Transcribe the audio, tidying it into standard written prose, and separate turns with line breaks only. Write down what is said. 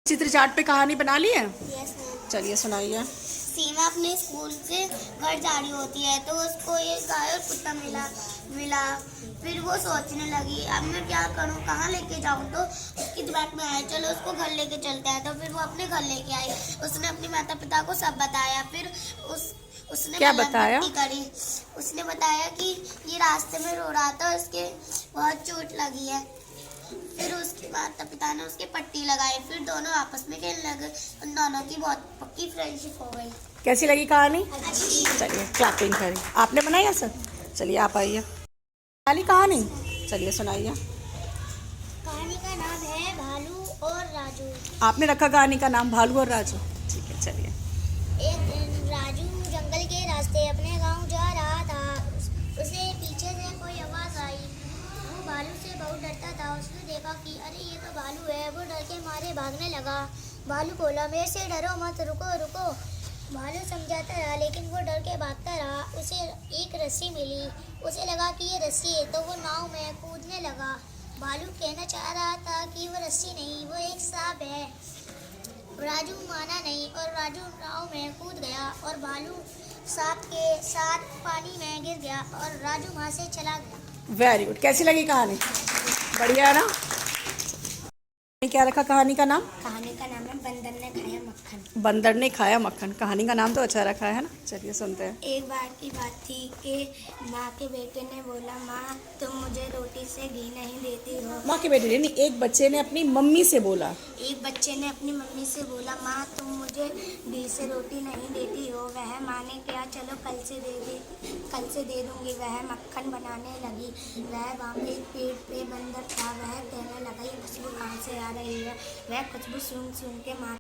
चित्र चार्ट पे कहानी बना ली है?
Yes ma'am.
चलिए सुनाइए।
सीमा अपने स्कूल से घर जा रही होती है तो उसको एक गाय और कुत्ता मिला मिला फिर वो सोचने लगी अब मैं क्या करूं, कहाँ लेके जाऊं। तो उसके दिमाग में आया चलो उसको घर लेके चलते हैं। तो फिर वो अपने घर लेके आई। उसने अपने माता पिता को सब बताया। फिर उसने
क्या
मलंग
बताया?
पट्टी करी। उसने बताया कि ये रास्ते में रो रहा था, उसके बहुत चोट लगी है। फिर उसके माता पिता ने उसके पट्टी लगाई। फिर दोनों आपस में खेलने लगे। उन दोनों की बहुत पक्की फ्रेंडशिप हो गई।
कैसी लगी कहानी?
अच्छी।
चलिए क्लैपिंग करें। आपने बनाई है सर? चलिए आप आइए। वाली कहानी चलिए सुनाइए।
कहानी का नाम है भालू और राजू।
आपने रखा कहानी का नाम भालू और राजू? ठीक है चलिए।
एक दिन राजू जंगल के रास्ते अपने गांव जा रहा था। उसे पीछे से कोई आवाज आई। वो भालू से बहुत डरता था। उसने देखा कि अरे ये तो भालू है। वो डर के मारे भागने लगा। भालू बोला मेरे से डरो मत, रुको रुको। भालू समझाता रहा लेकिन वो डर के भागता रहा। उसे एक रस्सी मिली। उसे लगा कि ये रस्सी है तो वो नाव में कूदने लगा। भालू कहना चाह रहा था कि वो रस्सी नहीं, वो एक सांप है। राजू माना नहीं और राजू नाव में कूद गया और भालू सांप के साथ पानी में गिर गया और राजू वहां से चला गया।
Very good. कैसी लगी कहानी? बढ़िया है ना? क्या रखा कहानी का नाम?
कहानी का नाम है बंदर ने खाया मक्खन।
बंदर ने खाया मक्खन। कहानी का नाम तो अच्छा रखा है ना? चलिए सुनते हैं।
एक बार की बात थी कि माँ के बेटे ने बोला माँ तुम मुझे रोटी से घी नहीं देती हो।
माँ के बेटे ने एक बच्चे ने अपनी मम्मी से बोला।
एक बच्चे ने अपनी मम्मी से बोला माँ तुम मुझे घी से रोटी नहीं देती हो। वह माँ ने कहा चलो कल से दे दूंगी। वह मक्खन बनाने लगी। वह वहाँ पे एक पेड़ पे बंदर था। वह कहने लगा ये खुशबू कहाँ से आ रही है। वह खुशबू सूंघ सूंघ के माँ